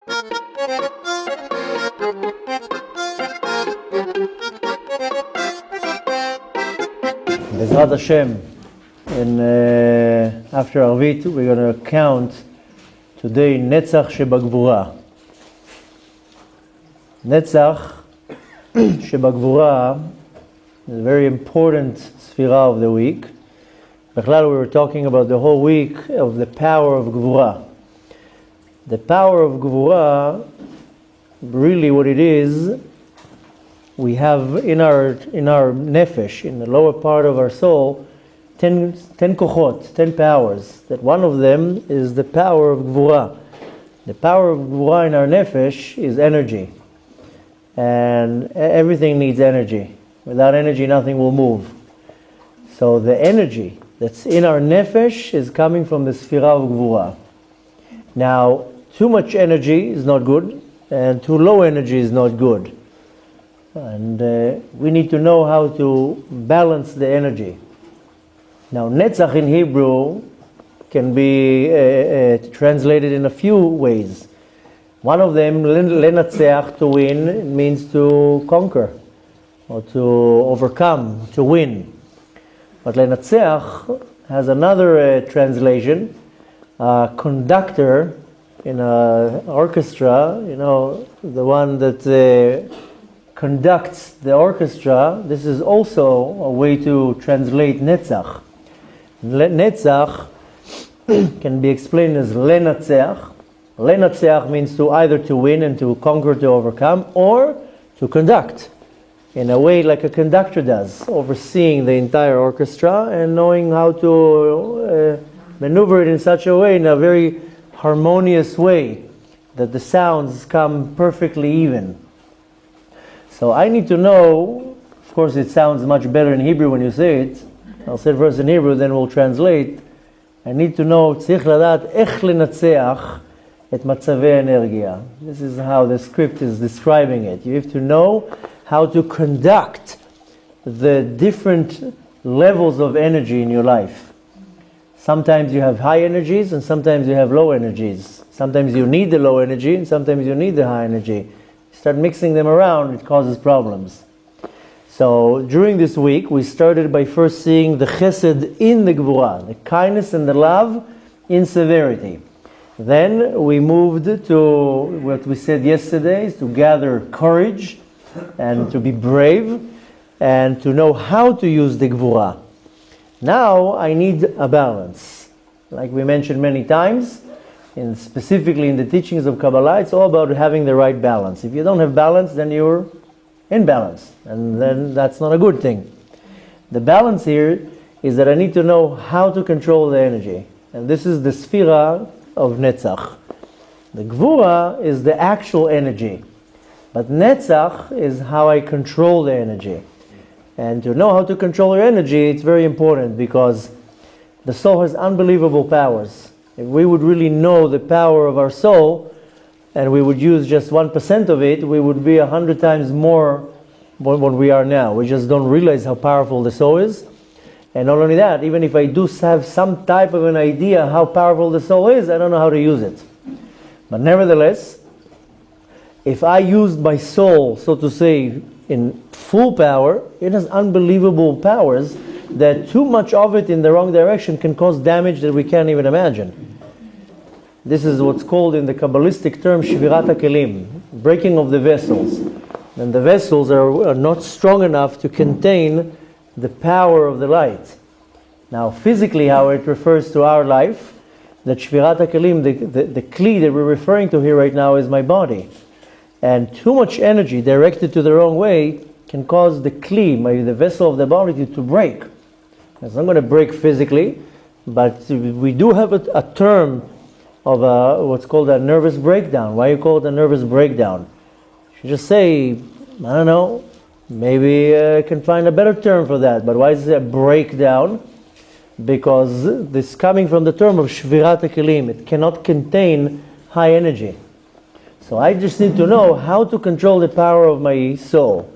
Bezrat Hashem, after Arvit, we're going to count today Netzach of Gevurah. Netzach of Gevurah is a very important sphira of the week. Bechlal, we were talking about the whole week of the power of Gevurah. The power of Gevurah, really what it is, we have in our nefesh, in the lower part of our soul, 10 kochot, 10 powers. That one of them is the power of Gevurah. The power of Gevurah in our nefesh is energy. And everything needs energy. Without energy, nothing will move. So the energy that's in our nefesh is coming from the sphira of Gevurah. Now, too much energy is not good, and too low energy is not good. And we need to know how to balance the energy. Now, Netzach in Hebrew can be translated in a few ways. One of them, lenatzeach, to win, means to conquer, or to overcome, to win. But lenatzeach has another translation. Conductor in an orchestra, you know, the one that conducts the orchestra, this is also a way to translate Netzach. Netzach can be explained as lenatzeach. Lenatzeach means to either to win and to conquer, to overcome, or to conduct in a way like a conductor does, overseeing the entire orchestra and knowing how to maneuver it in such a way, in a very harmonious way, that the sounds come perfectly even. So I need to know, of course it sounds much better in Hebrew when you say it. I'll say it first in Hebrew, then we'll translate. I need to know, tzich ladat ech lenatzeach et matzavei energia. This is how the script is describing it. You have to know how to conduct the different levels of energy in your life. Sometimes you have high energies and sometimes you have low energies. Sometimes you need the low energy and sometimes you need the high energy. Start mixing them around, it causes problems. So during this week, we started by first seeing the chesed in the Gevurah, the kindness and the love in severity. Then we moved to what we said yesterday, is to gather courage and to be brave and to know how to use the Gevurah. Now I need a balance. Like we mentioned many times, and specifically in the teachings of Kabbalah, it's all about having the right balance. If you don't have balance, then you're imbalanced, and then that's not a good thing. The balance here is that I need to know how to control the energy, and this is the sphira of Netzach. The Gevurah is the actual energy, but Netzach is how I control the energy. And to know how to control your energy, it's very important, because the soul has unbelievable powers. If we would really know the power of our soul, and we would use just 1% of it, we would be 100 times more than what we are now. We just don't realize how powerful the soul is. And not only that, even if I do have some type of an idea how powerful the soul is, I don't know how to use it. But nevertheless, if I used my soul, so to say, in full power, it has unbelievable powers that too much of it in the wrong direction can cause damage that we can't even imagine. This is what's called in the Kabbalistic term shvirat hakelim, breaking of the vessels. And the vessels are not strong enough to contain the power of the light. Now physically how it refers to our life, that shvirat hakelim, the kli that we're referring to here right now is my body. And too much energy directed to the wrong way can cause the kli, the vessel of the body, to break. It's not going to break physically, but we do have a term of what's called a nervous breakdown. Why you call it a nervous breakdown? You should just say, I don't know, maybe I can find a better term for that. But why is it a breakdown? Because this coming from the term of shvirat hakelim, it cannot contain high energy. So I just need to know how to control the power of my soul.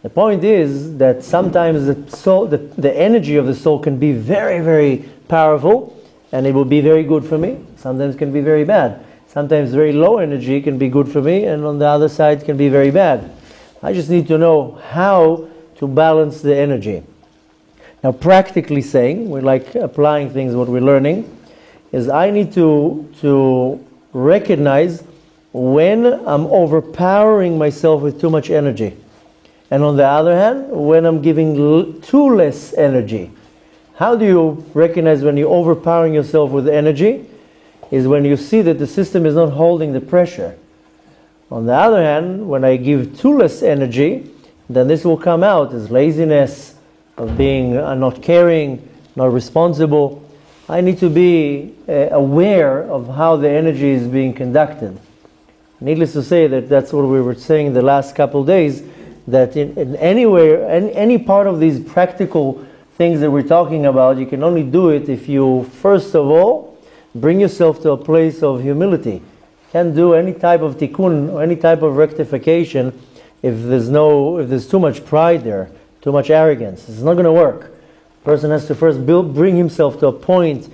The point is that sometimes the energy of the soul can be very, very powerful, and it will be very good for me. Sometimes it can be very bad. Sometimes very low energy can be good for me, and on the other side can be very bad. I just need to know how to balance the energy. Now, practically saying, we're like applying things, what we're learning, is I need to recognize when I'm overpowering myself with too much energy. And on the other hand, when I'm giving too less energy. How do you recognize when you're overpowering yourself with energy? Is when you see that the system is not holding the pressure. On the other hand, when I give too less energy, then this will come out as laziness, of being not caring, not responsible. I need to be aware of how the energy is being conducted. Needless to say that that's what we were saying the last couple of days, that in any part of these practical things that we're talking about, you can only do it if you, first of all, bring yourself to a place of humility. You can't do any type of tikkun or any type of rectification if there's too much pride there, too much arrogance. It's not going to work. A person has to first bring himself to a point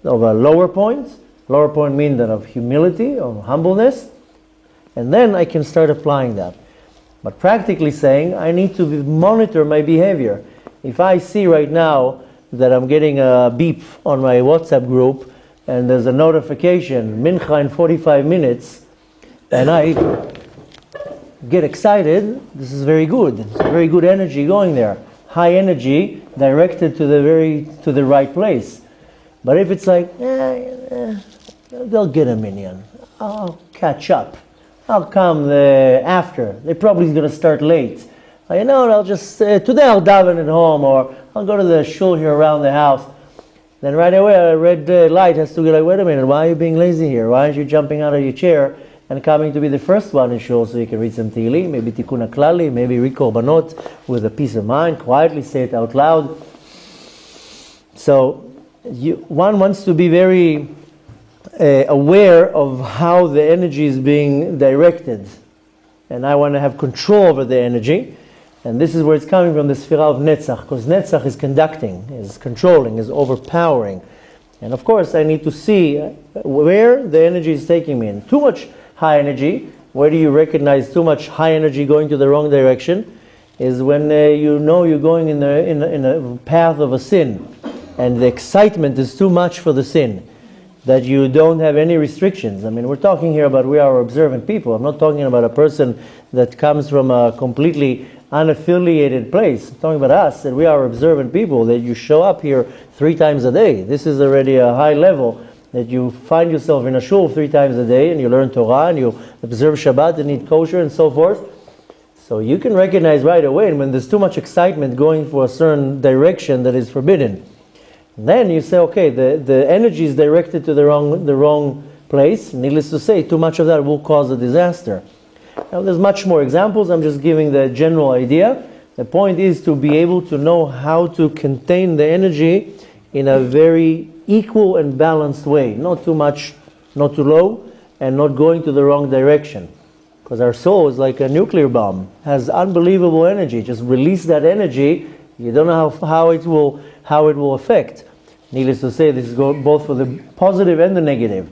of a lower point. Lower point means that of humility, of humbleness, and then I can start applying that. But practically saying, I need to monitor my behavior. If I see right now that I'm getting a beep on my WhatsApp group and there's a notification, Mincha in 45 minutes, and I get excited, this is very good. It's very good energy going there. High energy directed to the right place. But if it's like, they'll get a minyan. I'll catch up. I'll come after. They're probably going to start late. You know, I'll just, today I'll daven at home, or I'll go to the shul here around the house. Then right away a red light has to be like, wait a minute, why are you being lazy here? Why aren't you jumping out of your chair and coming to be the first one in shul so you can read some Tehillim, maybe Tikkun HaKlali, maybe read Korbanot with a peace of mind, quietly say it out loud. So one wants to be very aware of how the energy is being directed. And I want to have control over the energy. And this is where it's coming from, the Sphira of Netzach, because Netzach is conducting, is controlling, is overpowering. And of course, I need to see where the energy is taking me in. Too much high energy, where do you recognize too much high energy going to the wrong direction? Is when you know you're going in a path of a sin, and the excitement is too much for the sin, that you don't have any restrictions. I mean, we're talking here about we are observant people. I'm not talking about a person that comes from a completely unaffiliated place. I'm talking about us, that we are observant people, that you show up here 3 times a day. This is already a high level, that you find yourself in a shul 3 times a day, and you learn Torah, and you observe Shabbat, and eat kosher, and so forth. So you can recognize right away, and when there's too much excitement going for a certain direction that is forbidden, then you say, okay, the energy is directed to the wrong place. Needless to say, too much of that will cause a disaster. Now, there's much more examples. I'm just giving the general idea. The point is to be able to know how to contain the energy in a very equal and balanced way. Not too much, not too low, and not going to the wrong direction. Because our soul is like a nuclear bomb, has unbelievable energy. Just release that energy. You don't know how it will affect. Needless to say, this is both for the positive and the negative.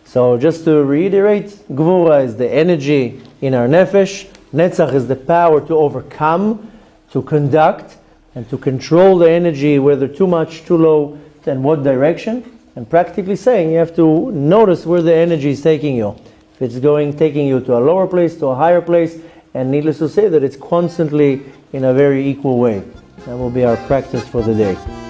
So just to reiterate, Gevurah is the energy in our nefesh. Netzach is the power to overcome, to conduct, and to control the energy, whether too much, too low, and what direction. And practically saying, you have to notice where the energy is taking you. If it's taking you to a lower place, to a higher place, and needless to say that it's constantly in a very equal way. That will be our practice for the day.